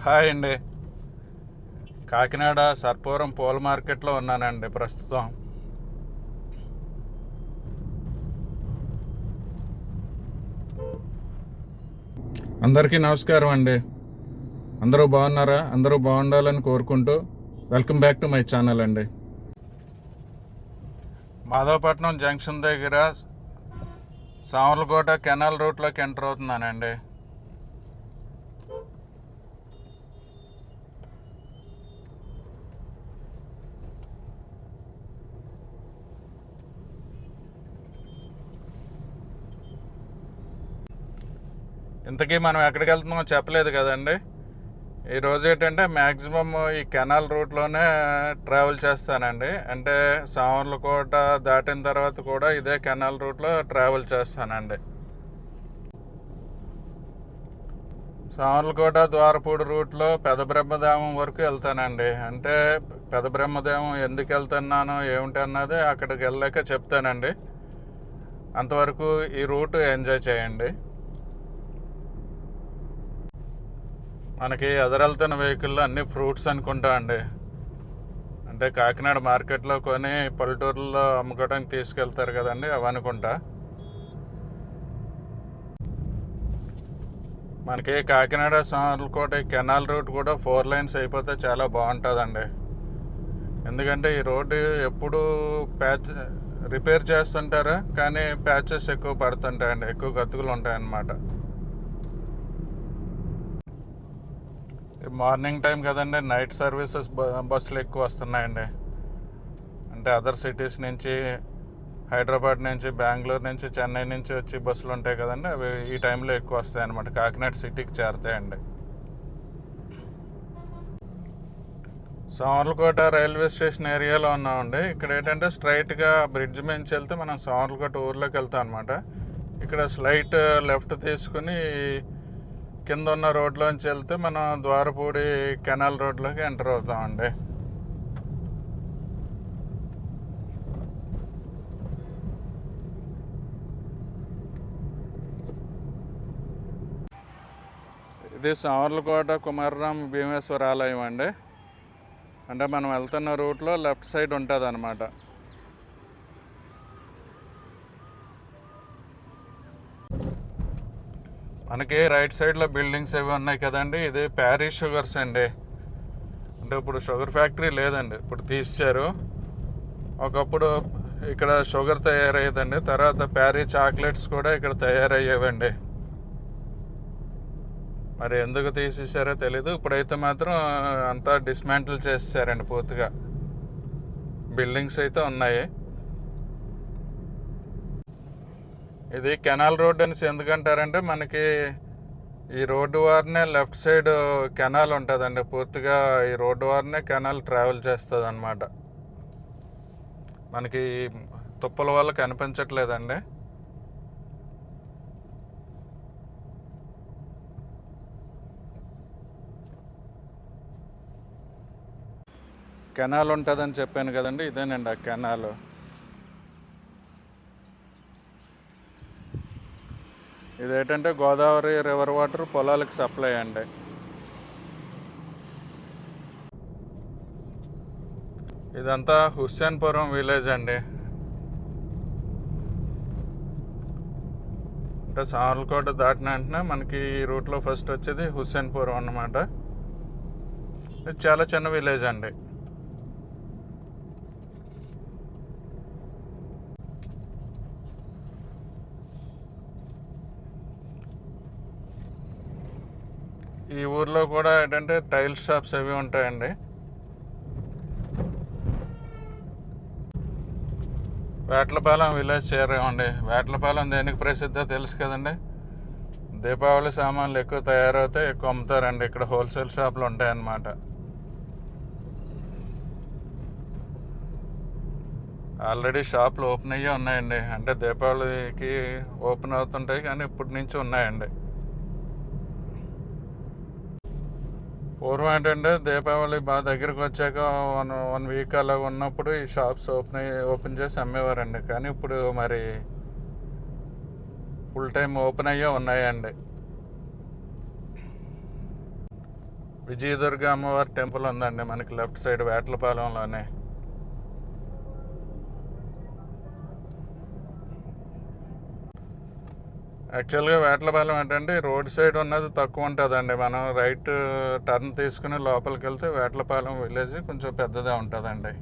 Hi అండి. కాకినాడ సర్పవరం పూల మార్కెట్లో ఉన్నానండి ప్రస్తుతం. అందరికీ నమస్కారం అండి. అందరూ బాగున్నారా? అందరూ బాగుండాలని కోరుకుంటూ welcome back to my channel అండి. మాధవపట్నం జంక్షన్ దగ్గర సామర్లకోట కెనాల్ రూట్లోకి ఎంటర్ అవుతున్నానండి. ఇంతకీ మనం ఎక్కడికి వెళ్తున్నామో చెప్పలేదు కదండి. ఈరోజు ఏంటంటే మ్యాక్సిమం ఈ కెనాల్ రూట్లోనే ట్రావెల్ చేస్తానండి. అంటే సామర్లకోట దాటిన తర్వాత కూడా ఇదే కెనాల్ రూట్లో ట్రావెల్ చేస్తానండి. సామర్లకోట ద్వారపూడి రూట్లో పెదబ్రహ్మదేవం వరకు వెళ్తానండి. అంటే పెదబ్రహ్మదేవం ఎందుకు వెళ్తున్నానో ఏమిటి అన్నది అక్కడికి వెళ్ళాక చెప్తానండి. అంతవరకు ఈ రూట్ ఎంజాయ్ చేయండి. మనకి ఎదురెళ్తున్న వెహికల్లో అన్ని ఫ్రూట్స్ అనుకుంటా అండి. అంటే కాకినాడ మార్కెట్లో కొని పల్లెటూరులో అమ్ముకోవడానికి తీసుకెళ్తారు కదండి, అవి అనుకుంటా. మనకి కాకినాడ సామర్లకోట కెనాల్ రూట్ కూడా 4 lanes అయిపోతే చాలా బాగుంటుందండి. ఎందుకంటే ఈ రోడ్డు ఎప్పుడు రిపేర్ చేస్తుంటారు, కానీ ప్యాచెస్ ఎక్కువ పడుతుంటాయండి, ఎక్కువ గతుకులు ఉంటాయన్నమాట. మార్నింగ్ టైం కదండి, నైట్ సర్వీసెస్ బస్సులు ఎక్కువ వస్తున్నాయండి. అంటే అదర్ సిటీస్ నుంచి, హైదరాబాద్ నుంచి, బెంగళూరు నుంచి, చెన్నై నుంచి వచ్చి బస్సులు ఉంటాయి కదండి, అవి ఈ టైంలో ఎక్కువ వస్తాయి అన్నమాట. కాకినాడ సిటీకి చేరుతాయండి. సామర్లకోట రైల్వే స్టేషన్ ఏరియాలో ఉన్నామండి. ఇక్కడ ఏంటంటే స్ట్రైట్గా బ్రిడ్జ్ నుంచి వెళ్తే మనం సామర్లకోట ఊర్లోకి వెళ్తాం అనమాట. ఇక్కడ స్లైట్ లెఫ్ట్ తీసుకుని కింద ఉన్న రోడ్లోంచి వెళ్తే మనం ద్వారపూడి కెనాల్ రోడ్లోకి ఎంటర్ అవుతామండి. ఇది సామర్లకోట కుమారరామ భీమేశ్వర ఆలయం అండి. అంటే మనం వెళ్తున్న రూట్లో లెఫ్ట్ సైడ్ ఉంటుంది అనమాట. మనకి రైట్ సైడ్లో బిల్డింగ్స్ అవి ఉన్నాయి కదండి, ఇది ప్యారీ షుగర్స్ అండి. అంటే ఇప్పుడు షుగర్ ఫ్యాక్టరీ లేదండి, ఇప్పుడు తీశారు. ఒకప్పుడు ఇక్కడ షుగర్ తయారయ్యేదండి, తర్వాత ప్యారీ చాక్లెట్స్ కూడా ఇక్కడ తయారయ్యేవండి. మరి ఎందుకు తీసేసారో తెలీదు. ఇప్పుడైతే మాత్రం అంతా డిస్మాంటిల్ చేసేసారండి పూర్తిగా. బిల్డింగ్స్ అయితే ఉన్నాయి. ఇది కెనాల్ రోడ్ అని ఎందుకంటారంటే మనకి ఈ రోడ్డు వారినే లెఫ్ట్ సైడ్ కెనాల్ ఉంటుందండి. పూర్తిగా ఈ రోడ్డు వారినే కెనాల్ ట్రావెల్ చేస్తుంది అన్నమాట. మనకి తుప్పల వల్ల కనిపించట్లేదండి. కెనాల్ ఉంటుందని చెప్పాను కదండి, ఇదేనండి ఆ కెనాల్. ఇదేంటంటే గోదావరి రివర్ వాటర్ పొలాలకు సప్లై అండి. ఇదంతా హుస్సేన్పురం విలేజ్ అండి. అంటే సామర్లకోట దాటిన వెంటనే మనకి ఈ రూట్లో ఫస్ట్ వచ్చేది హుస్సేన్పురం అన్నమాట. ఇది చాలా చిన్న విలేజ్ అండి. ఈ ఊర్లో కూడా ఏంటంటే టైల్ షాప్స్ అవి ఉంటాయండి. వేట్లపాలెం విలేజ్ చేరామండి. వేట్లపాలెం దేనికి ప్రసిద్ధో తెలుసు కదండి. దీపావళి సామాన్లు ఎక్కువ తయారవుతాయి, ఎక్కువ అమ్ముతారండి. ఇక్కడ హోల్సేల్ షాపులు ఉంటాయన్నమాట. ఆల్రెడీ షాపులు ఓపెన్ అయ్యే ఉన్నాయండి. అంటే దీపావళికి ఓపెన్ అవుతుంటాయి, కానీ ఇప్పటి నుంచి ఉన్నాయండి. పూర్వం ఏంటంటే దీపావళి బాగా దగ్గరికి వచ్చాక వన్ వీక్ అలా ఉన్నప్పుడు ఈ షాప్స్ ఓపెన్ చేసి అమ్మేవారండి. కానీ ఇప్పుడు మరి ఫుల్ టైం ఓపెన్ అయ్యే ఉన్నాయండి. విజయదుర్గ అమ్మవారి టెంపుల్ ఉందండి మనకి లెఫ్ట్ సైడ్ వేటలపాలెంలోనే. యాక్చువల్గా వేటలపాలెం ఏంటంటే రోడ్ సైడ్ ఉన్నది తక్కువ ఉంటుందండి. మనం రైట్ టర్న్ తీసుకుని లోపలికి వెళ్తే వేటలపాలెం విలేజ్ కొంచెం పెద్దదే ఉంటుందండి.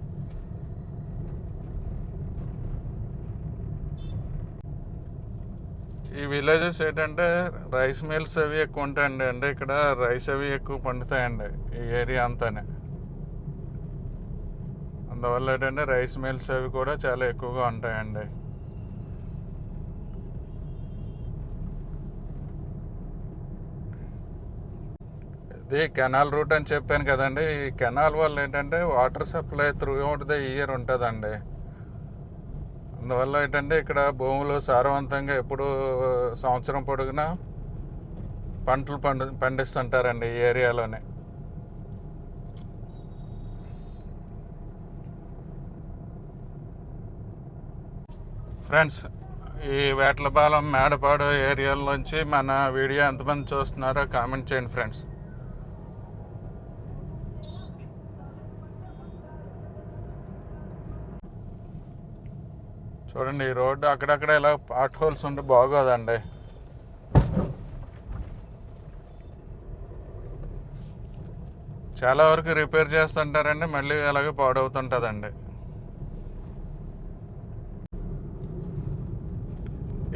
ఈ విలేజెస్ ఏంటంటే రైస్ మిల్స్ అవి ఎక్కువ ఉంటాయండి. అంటే ఇక్కడ రైస్ అవి ఎక్కువ పండుతాయండి ఈ ఏరియా అంతానే. అందువల్ల ఏంటంటే రైస్ మిల్స్ అవి కూడా చాలా ఎక్కువగా ఉంటాయండి. ఇది కెనాల్ రూట్ అని చెప్పాను కదండి. ఈ కెనాల్ వల్ల ఏంటంటే water supply through out the year ఉంటుందండి. అందువల్ల ఏంటంటే ఇక్కడ భూములు సారవంతంగా ఎప్పుడు సంవత్సరం పొడుగునా పంటలు పండిస్తుంటారండి ఈ ఏరియాలోనే. ఫ్రెండ్స్, ఈ వేటలపాలెం మేడపాడు ఏరియాలోంచి మన వీడియో ఎంతమంది చూస్తున్నారో కామెంట్ చేయండి ఫ్రెండ్స్. చూడండి, ఈ రోడ్డు అక్కడక్కడ ఇలా పాట్ హోల్స్ ఉంటే బాగోదండి. చాలా వరకు రిపేర్ చేస్తుంటారండి, మళ్ళీ అలాగే పాడవుతుంటుందండి.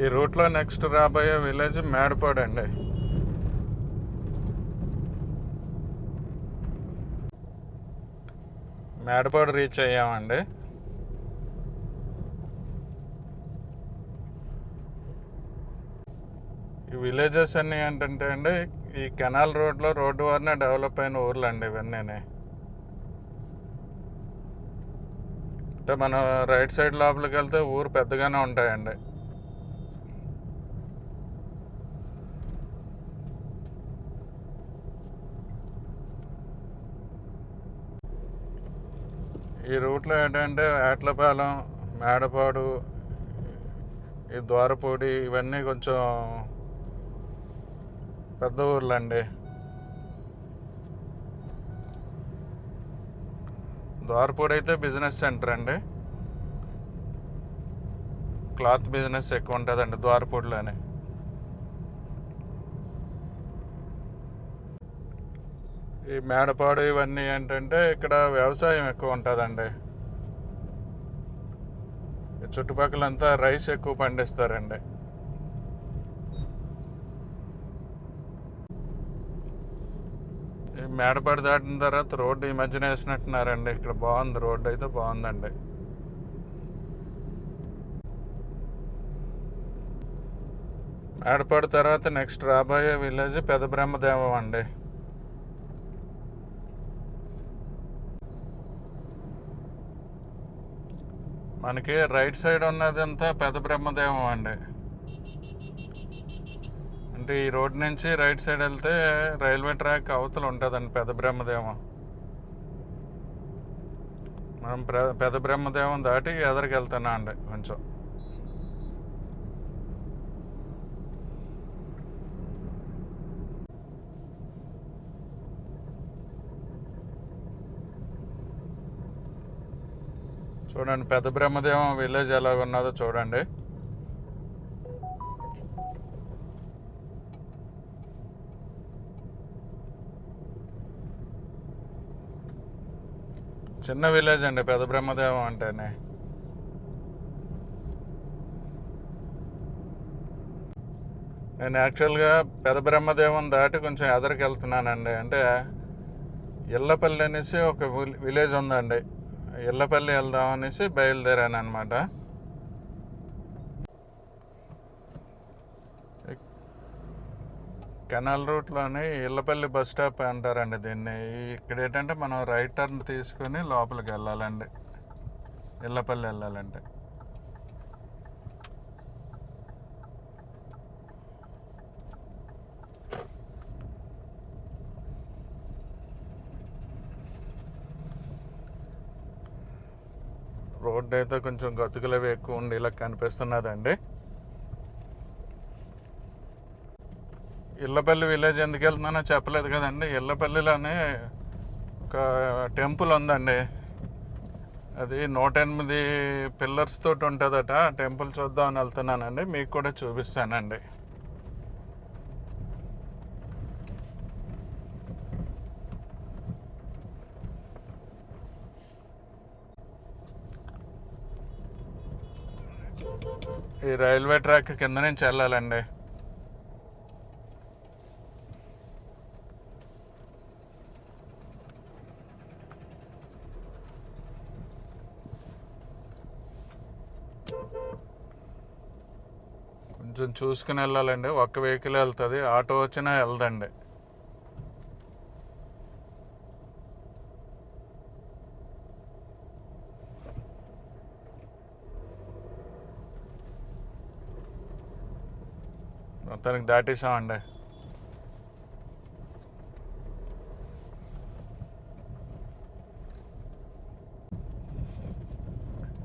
ఈ రూట్లో నెక్స్ట్ రాబోయే విలేజ్ మేడపాడు అండి. మేడపాడు రీచ్ అయ్యామండి. ఈ విలేజెస్ అన్నీ ఏంటంటే అండి ఈ కెనాల్ రోడ్లో రోడ్డు వరనే డెవలప్ అయిన ఊర్లు అండి ఇవన్నీ. అంటే మనం రైట్ సైడ్ లోపలికి వెళ్తే ఊరు పెద్దగానే ఉంటాయండి. ఈ రూట్లో ఏంటంటే వేటలపాలెం, మేడపాడు, ఈ ద్వారపూడి ఇవన్నీ కొంచెం పెద్ద ఊర్లండి. ద్వారపూడి అయితే బిజినెస్ సెంటర్ అండి. క్లాత్ బిజినెస్ ఎక్కువ ఉంటుందండి ద్వారపూడిలోనే. ఈ మేడపాడు ఇవన్నీ ఏంటంటే ఇక్కడ వ్యవసాయం ఎక్కువ ఉంటుందండి. చుట్టుపక్కలంతా రైస్ ఎక్కువ పండిస్తారండి. ఈ మేడపాడు దాటిన తర్వాత రోడ్డు ఈ మధ్యన వేసినట్టున్నారండి. ఇక్కడ బాగుంది, రోడ్డు అయితే బాగుందండి. మేడపాడు తర్వాత నెక్స్ట్ రాబోయే విలేజ్ పెద్ద బ్రహ్మదేవం అండి. మనకి రైట్ సైడ్ ఉన్నదంతా పెద్ద బ్రహ్మదేవం అండి. అంటే ఈ రోడ్ నుంచి రైట్ సైడ్ వెళ్తే రైల్వే ట్రాక్ అవతల ఉంటుందండి పెద్ద బ్రహ్మదేవం. మనం పెద్ద బ్రహ్మదేవం దాటి ఎదరికి వెళ్తున్నా అండి కొంచెం. చూడండి పెద్ద బ్రహ్మదేవం విలేజ్ ఎలాగ ఉన్నదో చూడండి. చిన్న విలేజ్ అండి పెద్ద బ్రహ్మదేవం అంటేనే. నేను యాక్చువల్గా పెద్ద బ్రహ్మదేవం దాటి కొంచెం ఎదరికి వెళ్తున్నానండి. అంటే ఇళ్ళపల్లి అనేసి ఒక విలేజ్ ఉందండి. ఇళ్ళపల్లి వెళ్దాం అనేసి బయలుదేరాను అనమాట. కెనాల్ రూట్లోని ఇళ్ళపల్లి బస్ స్టాప్ అంటారండి దీన్ని. ఇక్కడ ఏంటంటే మనం రైట్ టర్న్ తీసుకుని లోపలికి వెళ్ళాలండి ఇళ్ళపల్లి వెళ్ళాలంటే. రోడ్డు అయితే కొంచెం గతుకులు అవి ఎక్కువ ఉండి ఇలా కనిపిస్తున్నదండి. ఇళ్ళపల్లి విలేజ్ ఎందుకు వెళ్తున్నానో చెప్పలేదు కదండి. ఇళ్ళపల్లిలోనే ఒక టెంపుల్ ఉందండి. అది 108 పిల్లర్స్ తోటి ఉంటుందట. ఆ టెంపుల్ చూద్దామని వెళ్తున్నానండి. మీకు కూడా చూపిస్తానండి. ఈ రైల్వే ట్రాక్ కింద నుంచి వెళ్ళాలండి. కొంచెం చూసుకుని వెళ్ళాలండి. ఒక్క వెహికల్ వెళ్తుంది, ఆటో వచ్చినా వెళ్దండి. మొత్తానికి దాటేసామండి.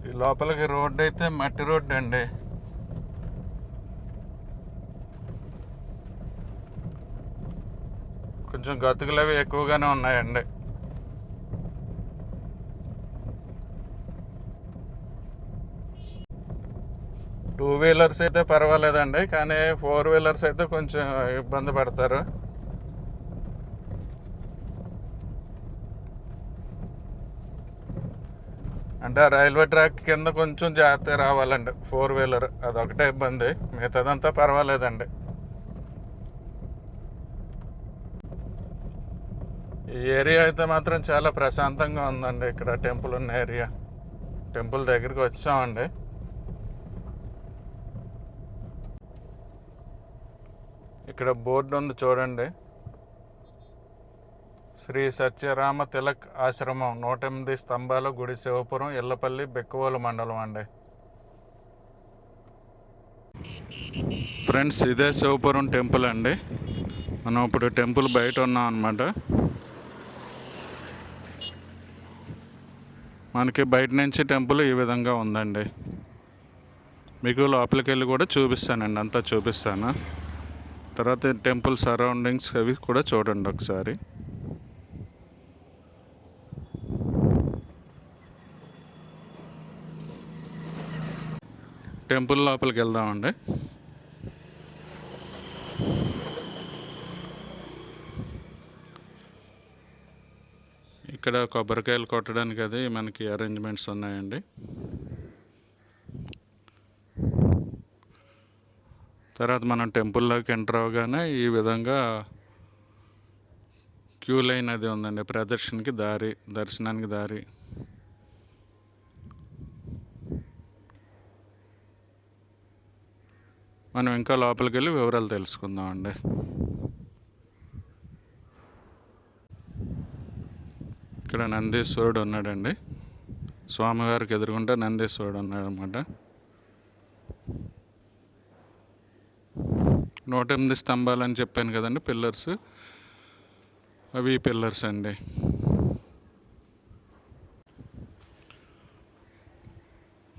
ఈ లోపలికి రోడ్డు అయితే మట్టి రోడ్డు అండి. కొంచెం గతుకులు అవి ఎక్కువగానే ఉన్నాయండి. టూ వీలర్స్ అయితే పర్వాలేదండి, కానీ 4 వీలర్స్ అయితే కొంచెం ఇబ్బంది పడతారు. అంటే ఆ రైల్వే ట్రాక్ కింద కొంచెం జాగ్రత్త రావాలండి 4 వీలర్, అదొకటే ఇబ్బంది. మిగతాదంతా పర్వాలేదండి. ఈ ఏరియా అయితే మాత్రం చాలా ప్రశాంతంగా ఉందండి. ఇక్కడ టెంపుల్ ఉన్న ఏరియా. టెంపుల్ దగ్గరికి వచ్చామండి. ఇక్కడ బోర్డు ఉంది చూడండి. శ్రీ సత్యరామ తిలక్ ఆశ్రమం, 108 స్తంభాల గుడి, శివపురం, ఇళ్ళపల్లి, బెక్కవోలు మండలం అండి. ఫ్రెండ్స్, ఇదే శివపురం టెంపుల్ అండి. మనం ఇప్పుడు టెంపుల్ బయట ఉన్నాం అన్నమాట. మనకి బయట నుంచి టెంపుల్ ఈ విధంగా ఉందండి. మీకు లోపలికి వెళ్ళి కూడా చూపిస్తానండి, అంతా చూపిస్తాను. తర్వాత టెంపుల్ సరౌండింగ్స్ అవి కూడా చూడండి ఒకసారి. టెంపుల్ లోపలికి వెళ్దామండి. ఇక్కడ కొబ్బరికాయలు కొట్టడానికి అది మనకి అరేంజ్మెంట్స్ ఉన్నాయండి. తర్వాత మనం టెంపుల్లోకి ఎంటర్ అవగానే ఈ విధంగా క్యూ లైన్ అది ఉందండి. ప్రదర్శనకి దారి, దర్శనానికి దారి. మనం ఇంకా లోపలికి వెళ్ళి వివరాలు తెలుసుకుందామండి. ఇక్కడ నందీశ్వరుడు ఉన్నాడండి. స్వామివారికి ఎదురుగుంటే నందీశ్వరుడు ఉన్నాడు అనమాట. 108 స్తంభాలు అని చెప్పాను కదండి, పిల్లర్స్. అవి పిల్లర్స్ అండి.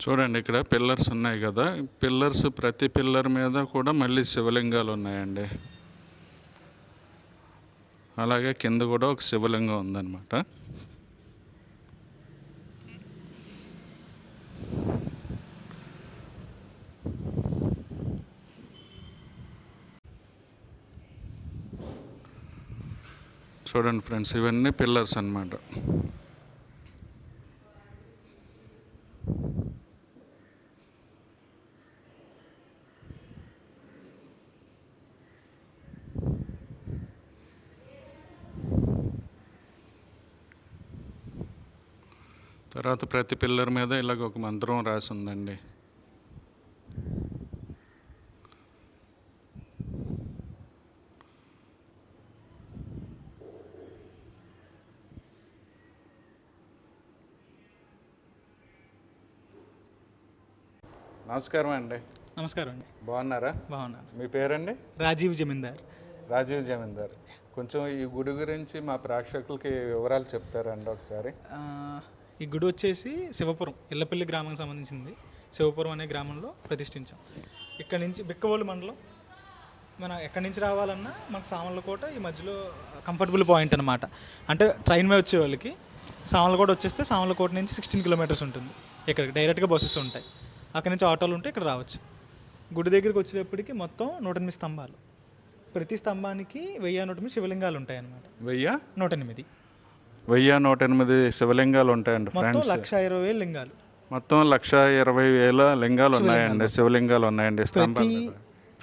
చూడండి, ఇక్కడ పిల్లర్స్ ఉన్నాయి కదా. పిల్లర్స్, ప్రతి పిల్లర్ మీద కూడా మళ్ళీ శివలింగాలు ఉన్నాయండి. అలాగే కింద కూడా ఒక శివలింగం ఉందన్నమాట. చూడండి ఫ్రెండ్స్, ఇవన్నీ పిల్లర్స్ అన్నమాట. తర్వాత ప్రతి పిల్లర్ మీద ఇలాగ ఒక మంత్రం రాసి ఉందండి. నమస్కారం అండి. నమస్కారం అండి. బాగున్నారా? బాగున్నాను. మీ పేరండి? రాజీవ్ జమీందార్. రాజీవ్ జమీందార్. కొంచెం ఈ గుడి గురించి మా ప్రేక్షకులకి వివరాలు చెప్తారండి ఒకసారి? ఈ గుడి వచ్చేసి శివపురం, ఇళ్ళపల్లి గ్రామానికి సంబంధించింది. శివపురం అనే గ్రామంలో ప్రతిష్ఠించాం. ఇక్కడ నుంచి బెక్కవోలు మండలం మనం ఎక్కడి నుంచి రావాలన్నా మనకు సామర్లకోట ఈ మధ్యలో కంఫర్టబుల్ పాయింట్ అనమాట. అంటే ట్రైన్ మీద వచ్చే వాళ్ళకి సామర్లకోట వచ్చేస్తే సామర్లకోట నుంచి 16 కిలోమీటర్స్ ఉంటుంది. ఇక్కడికి డైరెక్ట్గా బస్సెస్ ఉంటాయి, అక్కడి నుంచి ఆటోలు ఉంటే ఇక్కడ రావచ్చు. గుడి దగ్గరికి వచ్చేటప్పటికి మొత్తం 108 స్తంభాలు, ప్రతి స్తంభానికి 1008 శివలింగాలు ఉంటాయి అన్నమాట. 108 శివలింగాలు ఉంటాయండి మొత్తం ఫ్రెండ్స్. 120,000 లింగాలు, మొత్తం 120,000 లింగాలు ఉన్నాయండి, శివలింగాలు ఉన్నాయండి స్తంభాల మీద.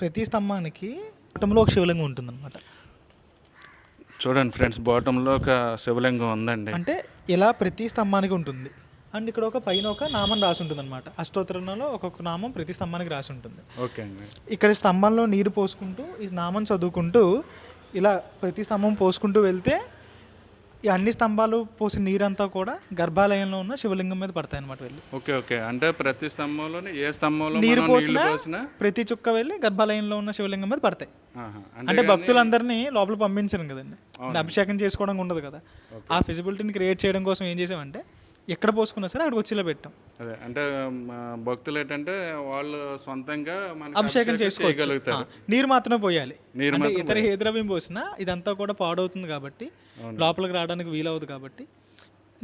ప్రతి స్తంభానికి బాటంలో ఒక శివలింగం ఉంటుంది అనమాట. చూడండి ఫ్రెండ్స్, బాటంలో ఒక శివలింగం ఉందండి. అంటే ఇలా ప్రతి స్తంభానికి ఉంటుంది. అండ్ ఇక్కడ ఒక పైన ఒక నామం రాసి ఉంటుంది అనమాట. అష్టోత్తరంలో ఒక్కొక్క నామం ప్రతి స్తంభానికి రాసి ఉంటుంది. ఓకే అండి. ఇక్కడ స్తంభంలో నీరు పోసుకుంటూ ఈ నామం చదువుకుంటూ ఇలా ప్రతి స్తంభం పోసుకుంటూ వెళ్తే ఈ అన్ని స్తంభాలు పోసిన నీరంతా కూడా గర్భాలయంలో ఉన్న శివలింగం మీద పడతాయి అనమాట. వెళ్ళి ఓకే ఓకే, అంటే ప్రతి స్తంభంలోనే ఏ స్తంభంలో నీరు మనం పోసినా నీళ్లు పోసినా ప్రతి చుక్క వెళ్ళి గర్భాలయంలో ఉన్న శివలింగం మీద పడతాయి. ఆహా, అంటే భక్తులందరినీ లోపల పంపించను కదండి, అంటే అభిషేకం చేసుకోవడం ఉండదు కదా. ఆ ఫిజిబిలిటీని క్రియేట్ చేయడం కోసం ఏం చేసామంటే ఎక్కడ పోసుకున్నా సరే అక్కడికి వచ్చేలా పెట్టాం. అదే అంటే భక్తులు ఏంటంటే వాళ్ళు సొంతంగా మనకి అభిషేకం చేసుకోవచ్చు. చేయగలుగుతారు. నీరు మాత్రమే పోయాలి. నీరు అంటే ఇతర ఏ ద్రవ్యం పోసినా ఇదంతా కూడా పాడవుతుంది కాబట్టి, లోపలికి రావడానికి వీలవుతుంది కాబట్టి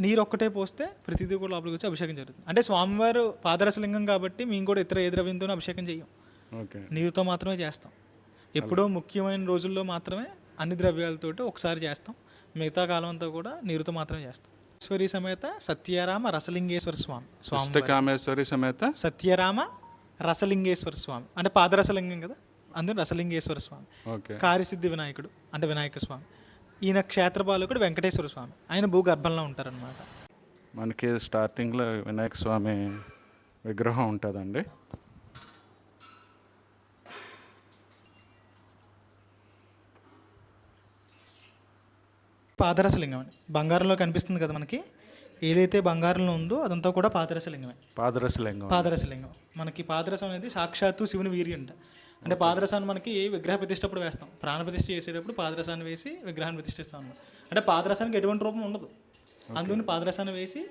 నీరు ఒక్కటే పోస్తే ప్రతిదీ కూడా లోపలికి వచ్చి అభిషేకం జరుగుతుంది. అంటే స్వామివారు పాదరసలింగం కాబట్టి మేము కూడా ఇతర ఏ ద్రవ్యంతో అభిషేకం చేయం, ఓకే, నీరుతో మాత్రమే చేస్తాం. ఎప్పుడో ముఖ్యమైన రోజుల్లో మాత్రమే అన్ని ద్రవ్యాలతోటి ఒకసారి చేస్తాం, మిగతా కాలం అంతా కూడా నీరుతో మాత్రమే చేస్తాం. ఈశ్వరి సమేత సత్యరామ రసలింగేశ్వర స్వామి, కామేశ్వరి సమేత సత్యరామ రసలింగేశ్వర స్వామి అంటే పాదరసలింగం కదా, అందులో రసలింగేశ్వర స్వామి. ఓకే, కార్యసిద్ధి వినాయకుడు అంటే వినాయక స్వామి. ఈయన క్షేత్రపాలకుడు వెంకటేశ్వర స్వామి, ఆయన భూగర్భంలో ఉంటారనమాట. మనకి స్టార్టింగ్లో వినాయక స్వామి విగ్రహం ఉంటుందండి. పాదరసలింగం అండి, బంగారంలో కనిపిస్తుంది కదా మనకి, ఏదైతే బంగారంలో ఉందో అదంతా కూడా పాదరసలింగమే. పాదరసలింగం మనకి పాదరసం అనేది సాక్షాత్తు శివుని వీర్యం అంట. అంటే పాదరసాన్ని మనకి విగ్రహ ప్రతిష్టప్పుడు వేస్తాం, ప్రాణ ప్రతిష్ఠ చేసేటప్పుడు పాదరసాన్ని వేసి విగ్రహాన్ని ప్రతిష్ఠిస్తాం అన్నమాట. అంటే పాదరసానికి ఎటువంటి రూపం ఉండదు, అందుకని పాదరసాన్ని వేసి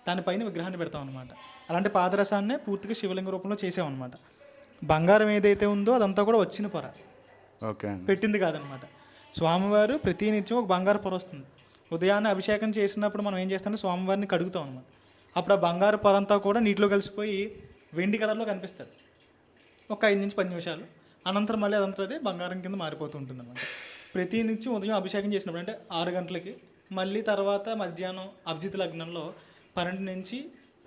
దానిపైన విగ్రహాన్ని పెడతాం అనమాట. అలాంటి పాదరసాన్నే పూర్తిగా శివలింగ రూపంలో చేసామన్నమాట. బంగారం ఏదైతే ఉందో అదంతా కూడా వచ్చిన పొర, ఓకే, పెట్టింది కాదనమాట. స్వామివారు ప్రతి నిత్యం ఒక బంగారు పొర వస్తుంది. ఉదయాన్నే అభిషేకం చేసినప్పుడు మనం ఏం చేస్తామంటే స్వామివారిని కడుగుతాం అనమాట. అప్పుడు ఆ బంగారు పొర అంతా కూడా నీటిలో కలిసిపోయి వెండి కలర్లో కనిపిస్తుంది ఒక 5 నుంచి 10 నిమిషాలు. అనంతరం మళ్ళీ అదంతా అదే బంగారం కింద మారిపోతూ ఉంటుంది అనమాట. ప్రతి నిత్యం ఉదయం అభిషేకం చేసినప్పుడు అంటే 6 గంటలకి, మళ్ళీ తర్వాత మధ్యాహ్నం అభిజిత్ లగ్నంలో 12 నుంచి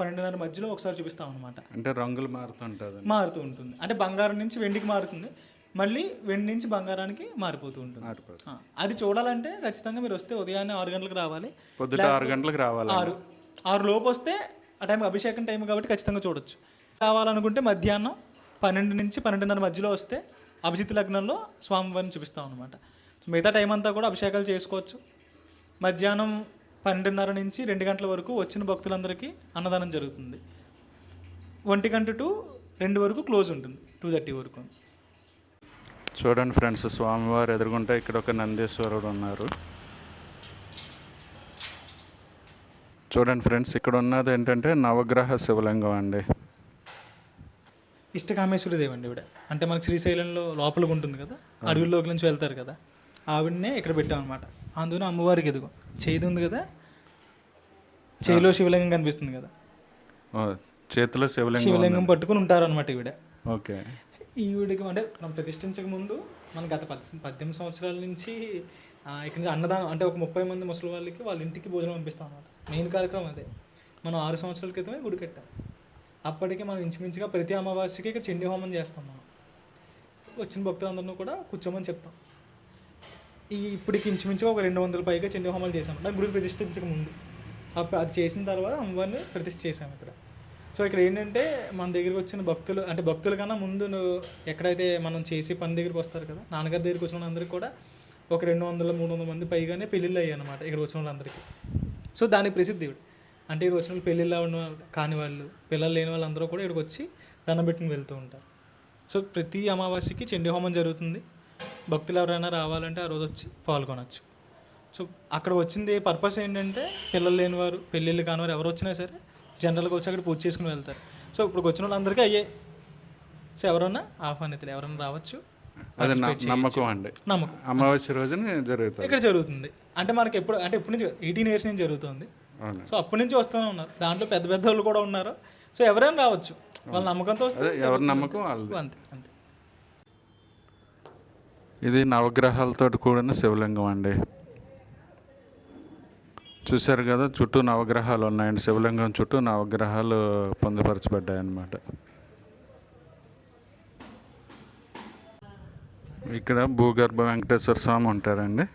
12:30 మధ్యలో ఒకసారి చూపిస్తాం అనమాట. అంటే రంగులు మారుతూ ఉంటుంది. అంటే బంగారం నుంచి వెండికి మారుతుంది, మళ్ళీ వెండి నుంచి బంగారానికి మారిపోతూ ఉంటుంది. అది చూడాలంటే ఖచ్చితంగా మీరు వస్తే ఉదయాన్నే 6 గంటలకు రావాలి, పొద్దుట 6 గంటలకు రావాలి. 6 లోపు వస్తే ఆ టైం అభిషేకం టైం కాబట్టి ఖచ్చితంగా చూడొచ్చు. కావాలనుకుంటే మధ్యాహ్నం 12 నుంచి 12:30 మధ్యలో వస్తే అభిజిత్ లగ్నంలో స్వామివారిని చూపిస్తాం అనమాట. మిగతా టైం అంతా కూడా అభిషేకాలు చేసుకోవచ్చు. మధ్యాహ్నం 12:30 నుంచి 2 గంటల వరకు వచ్చిన భక్తులందరికీ అన్నదానం జరుగుతుంది. 1 గంట టు 2 వరకు క్లోజ్ ఉంటుంది, 2:30 వరకు. చూడండి ఫ్రెండ్స్, స్వామివారు ఎదురుగుంటే ఇక్కడ ఒక నందీశ్వరుడు ఉన్నారు. చూడండి ఫ్రెండ్స్, ఇక్కడ ఉన్నది ఏంటంటే నవగ్రహ శివలింగం అండి. ఇష్టకామేశ్వరి దేవి అండి ఇవిడ. అంటే మనకి శ్రీశైలంలో లోపలికి ఉంటుంది కదా, అడవుల్లోకి నుంచి వెళ్తారు కదా, ఆవిడనే ఇక్కడ పెట్టామన్నమాట. అందులో అమ్మవారికి ఎదుగు చేతి ఉంది కదా, చేతిలో శివలింగం కనిపిస్తుంది కదా, చేతిలో శివలింగం పట్టుకుని ఉంటారు అనమాట ఈవిడ. ఓకే, ఈవిడికి అంటే మనం ప్రతిష్ఠించక ముందు మనం గత 18 సంవత్సరాల నుంచి ఇక్కడ నుంచి అన్నదానం అంటే ఒక 30 మంది ముసలి వాళ్ళకి వాళ్ళ ఇంటికి భోజనం పంపిస్తాం అనమాట. మెయిన్ కార్యక్రమం అదే. మనం 6 సంవత్సరాల క్రితమే గుడి కట్టాం. అప్పటికి మనం ఇంచుమించుగా ప్రతి అమావాస్యకి ఇక్కడ చండీ హోమం చేస్తాం. మనం వచ్చిన భక్తులందరినీ కూడా కూర్చోమని చెప్తాం. ఇప్పటికి ఇంచుమించుగా ఒక 200 పైగా చండీ హోమాలు చేసాం అంటే గుడి ప్రతిష్ఠించక ముందు. అది చేసిన తర్వాత అమ్మవారిని ప్రతిష్ఠ చేసాం ఇక్కడ. సో ఇక్కడ ఏంటంటే మన దగ్గరికి వచ్చిన భక్తులు అంటే భక్తుల కన్నా ముందు ఎక్కడైతే మనం చేసి పని దగ్గరికి వస్తారు కదా, నాన్నగారి దగ్గరికి వచ్చిన వాళ్ళందరికీ కూడా ఒక 200-300 మంది పైగానే పెళ్ళిళ్ళు అయ్యాయి అనమాట ఇక్కడ వచ్చిన వాళ్ళందరికీ. సో దానికి ప్రసిద్ధి ఇవిడు. అంటే ఇక్కడ వచ్చిన వాళ్ళు పెళ్ళిళ్ళ ఉన్న కాని వాళ్ళు, పిల్లలు లేని వాళ్ళందరూ కూడా ఇక్కడికి వచ్చి దండం పెట్టుకుని వెళ్తూ ఉంటారు. సో ప్రతి అమావాస్యకి చండీ హోమం జరుగుతుంది. భక్తులు ఎవరైనా రావాలంటే ఆ రోజు వచ్చి పాల్గొనవచ్చు. సో అక్కడ వచ్చింది పర్పస్ ఏంటంటే పిల్లలు లేనివారు, పెళ్ళిళ్ళు కానివారు ఎవరు వచ్చినా సరే జనరల్గా వచ్చి అక్కడ పూజ చేసుకుని వెళ్తారు. సో ఇప్పుడు వచ్చిన వాళ్ళందరికీ అయ్యాయి. సో ఎవరన్నా ఆహ్వానితులు ఎవరైనా రావచ్చు, అది participate చేయొచ్చు. నమ్మకం అండి. నమ్మకం అమావాస్య రోజున జరుగుతుంది. ఇక్కడ జరుగుతుంది. అంటే మనకి ఎప్పటి నుంచి 18 ఇయర్స్ నుంచి జరుగుతుంది. అవును. సో అప్పటి నుంచి వస్తూనే ఉన్నారు. దాంట్లో పెద్ద పెద్ద వాళ్ళు కూడా ఉన్నారు. సో ఎవరైనా రావచ్చు, వాళ్ళ నమ్మకంతో వస్తే అదే ఎవరి నమ్మకం వాళ్ళది. అంతే అంతే. ఇది నవగ్రహాలతో కూడిన శివలింగం అండి. చూశారు కదా, చుట్టూ నవగ్రహాలు ఉన్నాయండి. శివలింగం చుట్టూ నవగ్రహాలు పొందుపరచబడ్డాయి అన్నమాట. ఇక్కడ భూగర్భ వెంకటేశ్వర స్వామి ఉంటారండి.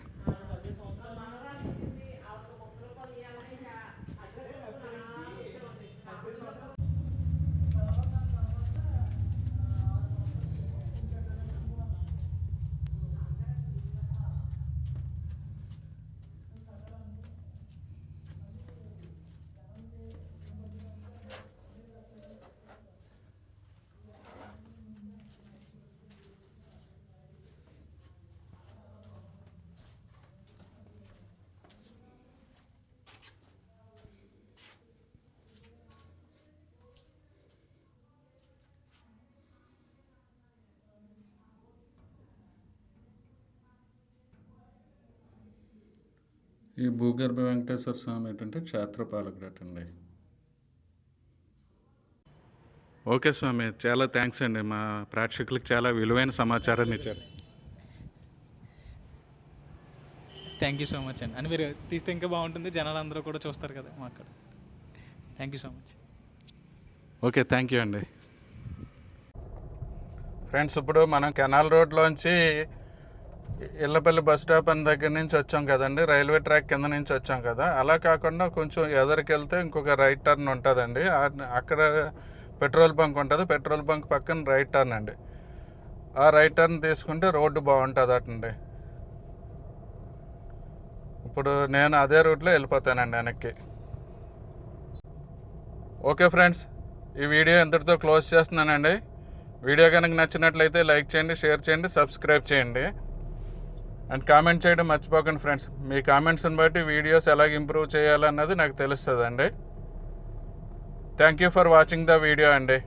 ఈ భూగర్భ వెంకటేశ్వర స్వామి ఏంటంటే క్షేత్రపాలకుడటండి. ఓకే స్వామి, చాలా థ్యాంక్స్ అండి. మా ప్రేక్షకులకు చాలా విలువైన సమాచారాన్ని ఇచ్చారు. థ్యాంక్ యూ సో మచ్ అండి. అని మీరు తీస్తే ఇంకా బాగుంటుంది, జనాలు అందరూ కూడా చూస్తారు కదా మా అక్కడ. Thank you so much. Okay, thank you అండి. ఫ్రెండ్స్, ఇప్పుడు మనం కెనాల్ రోడ్లోంచి ఇళ్ళపల్లి బస్ స్టాప్ అని దగ్గర నుంచి వచ్చాం కదండి, రైల్వే ట్రాక్ కింద నుంచి వచ్చాం కదా. అలా కాకుండా కొంచెం ఎదరికి వెళ్తే ఇంకొక రైట్ టర్న్ ఉంటుందండి. అక్కడ పెట్రోల్ బంక్ ఉంటుంది. పెట్రోల్ బంక్ పక్కన రైట్ టర్న్ అండి. ఆ రైట్ టర్న్ తీసుకుంటే రోడ్డు బాగుంటుంది అటండి. ఇప్పుడు నేను అదే రూట్లో వెళ్ళిపోతానండి వెనక్కి. ఓకే ఫ్రెండ్స్, ఈ వీడియో ఇంతటితో క్లోజ్ చేస్తున్నానండి. వీడియో కనుక నచ్చినట్లయితే లైక్ చేయండి, షేర్ చేయండి, సబ్స్క్రైబ్ చేయండి అండ్ కామెంట్ చేయడం మర్చిపోకండి ఫ్రెండ్స్. మీ కామెంట్స్ని బట్టి వీడియోస్ ఎలాగ ఇంప్రూవ్ చేయాలన్నది నాకు తెలుస్తుందండి. Thank you for watching the video అండి.